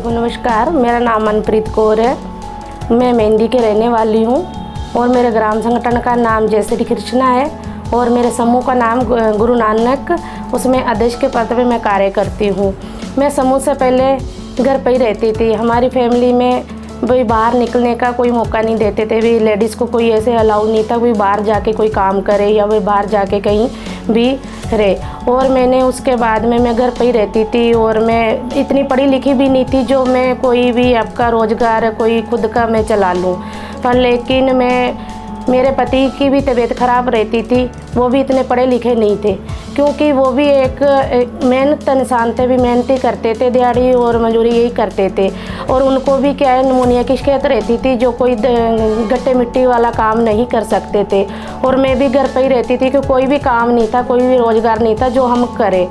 सभी को नमस्कार। मेरा नाम मनप्रीत कौर है। मैं मेहंदी के रहने वाली हूँ और मेरे ग्राम संगठन का नाम जय श्री कृष्णा है और मेरे समूह का नाम गुरु नानक, उसमें अध्यक्ष के पद पे मैं कार्य करती हूँ। मैं समूह से पहले घर पर ही रहती थी। हमारी फैमिली में भाई बाहर निकलने का कोई मौका नहीं देते थे। भी लेडीज़ को कोई ऐसे अलाउ नहीं था कोई बाहर जाके कोई काम करे या वही बाहर जाके कहीं भी रहे। और मैंने उसके बाद में मैं घर पर ही रहती थी और मैं इतनी पढ़ी लिखी भी नहीं थी जो मैं कोई भी आपका रोज़गार कोई खुद का मैं चला लूँ। पर लेकिन मेरे पति की भी तबीयत ख़राब रहती थी। वो भी इतने पढ़े लिखे नहीं थे क्योंकि वो भी एक मेहनत इंसान थे, भी मेहनती करते थे, दिहाड़ी और मजदूरी यही करते थे। और उनको भी क्या है निमोनिया की शिकायत रहती थी जो कोई गट्टे मिट्टी वाला काम नहीं कर सकते थे। और मैं भी घर पर ही रहती थी कि कोई भी काम नहीं था, कोई भी रोज़गार नहीं था जो हम करें।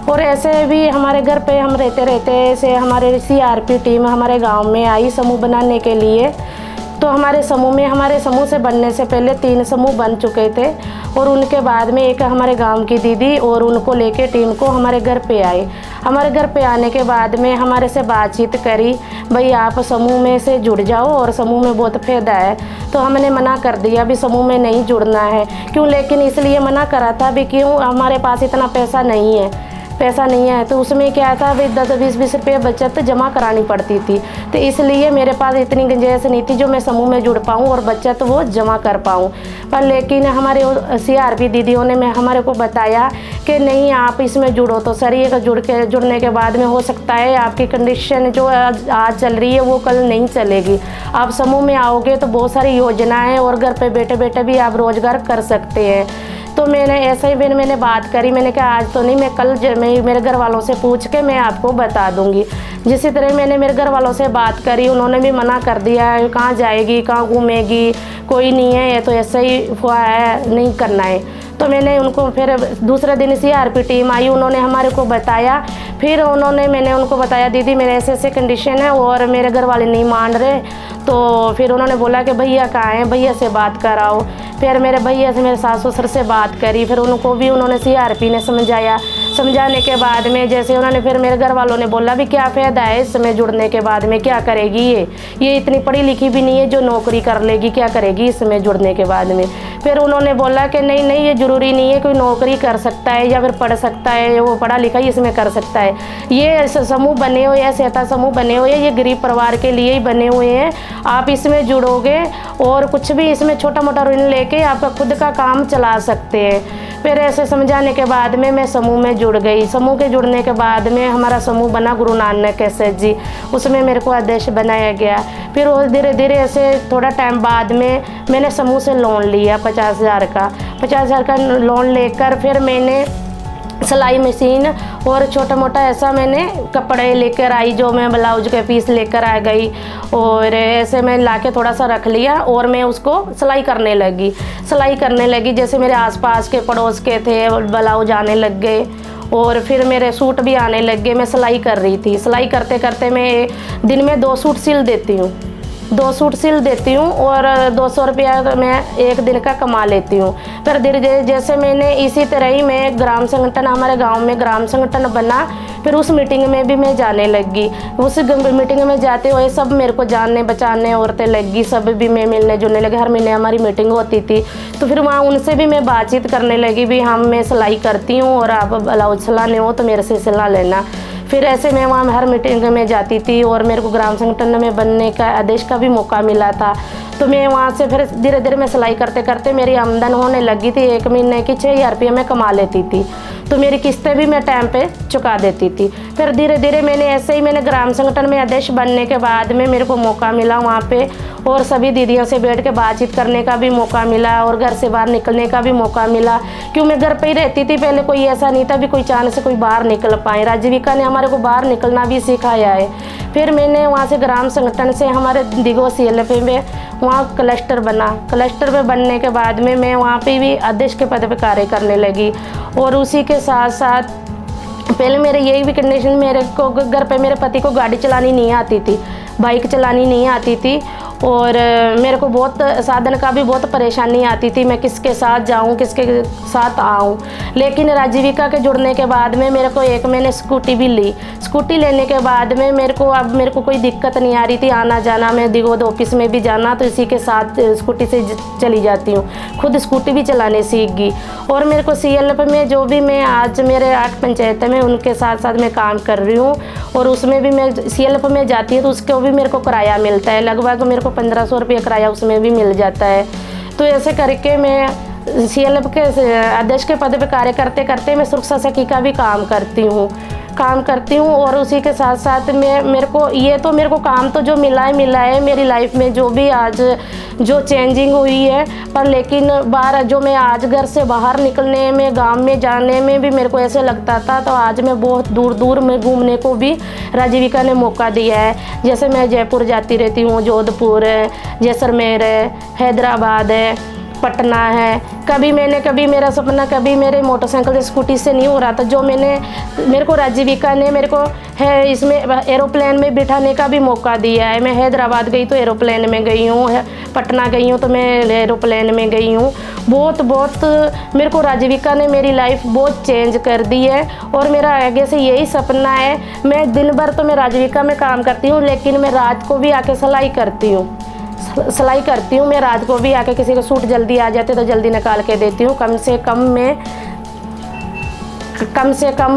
और ऐसे भी हमारे घर पे हम रहते रहते ऐसे हमारे CRP टीम हमारे गांव में आई समूह बनाने के लिए। तो हमारे समूह से बनने से पहले 3 समूह बन चुके थे और उनके बाद में एक हमारे गांव की दीदी और उनको लेके टीम को हमारे घर पे आए। हमारे घर पे आने के बाद में हमारे से बातचीत करी, भाई आप समूह में से जुड़ जाओ और समूह में बहुत फ़ायदा है। तो हमने मना कर दिया भी समूह में नहीं जुड़ना है। क्यों? लेकिन इसलिए मना करा था भी क्यों, हमारे पास इतना पैसा नहीं है। तो उसमें क्या था भाई 10-20 रुपये बचत जमा करानी पड़ती थी। तो इसलिए मेरे पास इतनी गुंजाइश नहीं थी जो मैं समूह में जुड़ पाऊँ और बचत वो जमा कर पाऊँ। पर लेकिन हमारे CRP दीदियों ने हमारे को बताया कि नहीं आप इसमें जुड़ो। तो सर ये जुड़ने के बाद में हो सकता है आपकी कंडीशन जो आज चल रही है वो कल नहीं चलेगी। आप समूह में आओगे तो बहुत सारी योजनाएँ और घर पर बैठे बैठे भी आप रोज़गार कर सकते हैं। तो मैंने ऐसे ही मैंने बात करी, मैंने कहा आज तो नहीं, मैं कल मेरे घर वालों से पूछ के मैं आपको बता दूंगी। जिस तरह मैंने मेरे घर वालों से बात करी, उन्होंने भी मना कर दिया, कहाँ जाएगी, कहाँ घूमेगी, कोई नहीं है, ये तो ऐसे ही हुआ है, नहीं करना है। तो मैंने उनको फिर दूसरे दिन CRP टीम आई, उन्होंने हमारे को बताया। फिर मैंने उनको बताया दीदी मेरे ऐसे कंडीशन है और मेरे घर वाले नहीं मान रहे। तो फिर उन्होंने बोला कि भैया कहाँ हैं, भैया से बात कराओ। फिर मेरे भैया से मेरे सास ससुर से बात करी, फिर उन्होंने CRP ने समझाया। समझाने के बाद में जैसे उन्होंने फिर मेरे घर वालों ने बोला भी क्या फ़ायदा है इसमें जुड़ने के बाद में, क्या करेगी ये इतनी पढ़ी लिखी भी नहीं है जो नौकरी कर लेगी, क्या करेगी इसमें जुड़ने के बाद में। फिर उन्होंने बोला कि नहीं ये ज़रूरी नहीं है कोई नौकरी कर सकता है या फिर पढ़ सकता है, वो पढ़ा लिखा ही इसमें कर सकता है। ये समूह बने हुए हैं, सहायता समूह बने हुए हैं, ये गरीब परिवार के लिए ही बने हुए हैं। आप इसमें जुड़ोगे और कुछ भी इसमें छोटा मोटा ऋण लेके आपका खुद का काम चला सकते हैं। फिर ऐसे समझाने के बाद में मैं समूह में जुड़ गई। समूह के जुड़ने के बाद में हमारा समूह बना गुरु नानक SHG, उसमें मेरे को अध्यक्ष बनाया गया। फिर वो धीरे धीरे ऐसे थोड़ा टाइम बाद में मैंने समूह से लोन लिया 50,000 का लोन लेकर फिर मैंने सिलाई मशीन और छोटा मोटा ऐसा मैंने कपड़े लेकर आई, जो मैं ब्लाउज के पीस लेकर आ गई और ऐसे मैं लाके थोड़ा सा रख लिया और मैं उसको सिलाई करने लगी। जैसे मेरे आसपास के पड़ोस के थे ब्लाउज आने लग गए और फिर मेरे सूट भी आने लग गए। मैं सिलाई कर रही थी। सिलाई करते करते मैं दिन में 2 सूट सिल देती हूँ। 2 सूट सिल देती हूँ और 200 रुपया तो मैं एक दिन का कमा लेती हूँ। फिर धीरे धीरे जैसे मैंने इसी तरह ही मैं ग्राम संगठन, हमारे गांव में ग्राम संगठन बना, फिर उस मीटिंग में भी मैं जाने लगी। उस मीटिंग में जाते हुए सब मेरे को जानने बचाने औरतें लगी, सब भी मैं मिलने जुलने लगे। हर महीने हमारी मीटिंग होती थी तो फिर वहाँ उनसे भी मैं बातचीत करने लगी भी मैं सिलाई करती हूँ और आप ब्लाउज सिलाने हो तो मेरे से सिला लेना। फिर ऐसे मैं वहाँ हर मीटिंग में जाती थी और मेरे को ग्राम संगठन में बनने का आदेश का भी मौका मिला था। तो मैं वहाँ से फिर धीरे धीरे मैं सिलाई करते करते मेरी आमदन होने लगी थी। 1 महीने की 6,000 रुपये मैं कमा लेती थी। तो मेरी किस्तें भी मैं टाइम पे चुका देती थी। फिर धीरे धीरे मैंने ग्राम संगठन में अध्यक्ष बनने के बाद में मेरे को मौका मिला वहाँ पे और सभी दीदियों से बैठ के बातचीत करने का भी मौका मिला और घर से बाहर निकलने का भी मौका मिला। क्यों मैं घर पे ही रहती थी पहले, कोई ऐसा नहीं था भी कोई चांस से कोई बाहर निकल पाए। राजीविका ने हमारे को बाहर निकलना भी सिखाया है। फिर मैंने वहाँ से ग्राम संगठन से हमारे दिगो CLF में वहाँ क्लस्टर बना। क्लस्टर में बनने के बाद में मैं वहाँ पे भी अध्यक्ष के पद पे कार्य करने लगी। और उसी के साथ साथ पहले मेरे यही भी कंडीशन, मेरे को घर पे मेरे पति को गाड़ी चलानी नहीं आती थी, बाइक चलानी नहीं आती थी और मेरे को बहुत साधन का भी बहुत परेशानी आती थी, मैं किसके साथ जाऊं किसके साथ आऊं। लेकिन राजीविका के जुड़ने के बाद में मेरे को एक मैंने स्कूटी भी ली। स्कूटी लेने के बाद में मेरे को कोई दिक्कत नहीं आ रही थी आना जाना। मैं दिगोद ऑफिस में भी जाना तो इसी के साथ स्कूटी से चली जाती हूँ, खुद स्कूटी भी चलाने सीख गई। और मेरे को CLF में जो भी मैं आज मेरे 8 पंचायतें में उनके साथ साथ मैं काम कर रही हूँ, और उसमें भी मैं CLF में जाती हूँ तो उसको भी मेरे को किराया मिलता है, लगभग मेरे को 1500 रुपये किराया उसमें भी मिल जाता है। तो ऐसे करके मैं CLF के अध्यक्ष के पद पे कार्य करते करते मैं सुरक्षा सखी का भी काम करती हूँ। और उसी के साथ साथ मेरे को काम तो जो मिला है मेरी लाइफ में जो भी आज जो चेंजिंग हुई है। पर लेकिन जो मैं आज घर से बाहर निकलने में गांव में जाने में भी मेरे को ऐसे लगता था, तो आज मैं बहुत दूर दूर में घूमने को भी राजीविका ने मौका दिया है। जैसे मैं जयपुर जाती रहती हूँ, जोधपुर है, जैसलमेर है, हैदराबाद है, पटना है। कभी मेरा सपना कभी मेरे मोटरसाइकिल स्कूटी से नहीं हो रहा था, जो मेरे को राजीविका ने इसमें एरोप्लेन में बिठाने का भी मौका दिया है। मैं हैदराबाद गई तो एरोप्लेन में गई हूँ, पटना गई हूँ तो मैं एरोप्लेन में गई हूँ। बहुत मेरे को राजीविका ने मेरी लाइफ बहुत चेंज कर दी है। और मेरा आगे से यही सपना है, मैं दिन भर तो मैं राजीविका में काम करती हूँ, लेकिन मैं रात को भी आके सिलाई करती हूँ। मैं रात को भी आके किसी को सूट जल्दी आ जाते तो जल्दी निकाल के देती हूँ। कम से कम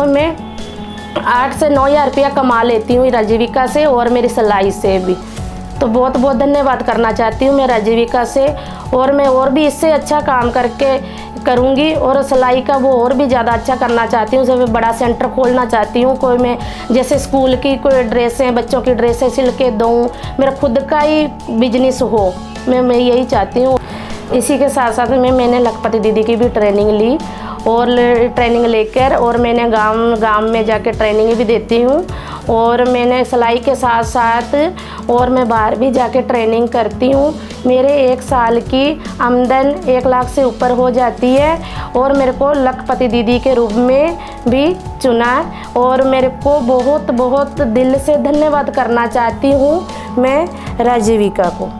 मैं 8 से 9 हज़ार रुपया कमा लेती हूँ राजीविका से और मेरी सिलाई से भी। तो बहुत बहुत धन्यवाद करना चाहती हूँ मैं राजीविका से। और मैं और भी इससे अच्छा काम करूँगी और सिलाई का वो और भी ज़्यादा अच्छा करना चाहती हूँ। जब मैं बड़ा सेंटर खोलना चाहती हूँ, कोई मैं जैसे स्कूल की कोई ड्रेसें, बच्चों की ड्रेसें सिल के दूँ, मेरा खुद का ही बिजनेस हो, मैं यही चाहती हूँ। इसी के साथ साथ मैंने लखपति दीदी की भी ट्रेनिंग ली, और ट्रेनिंग लेकर और मैंने गांव में जाके ट्रेनिंग भी देती हूँ। और मैंने सिलाई के साथ साथ और मैं बाहर भी जाके ट्रेनिंग करती हूँ। मेरे 1 साल की आमदन 1 लाख से ऊपर हो जाती है, और मेरे को लखपति दीदी के रूप में भी चुना। और मेरे को बहुत बहुत दिल से धन्यवाद करना चाहती हूँ मैं राजीविका को।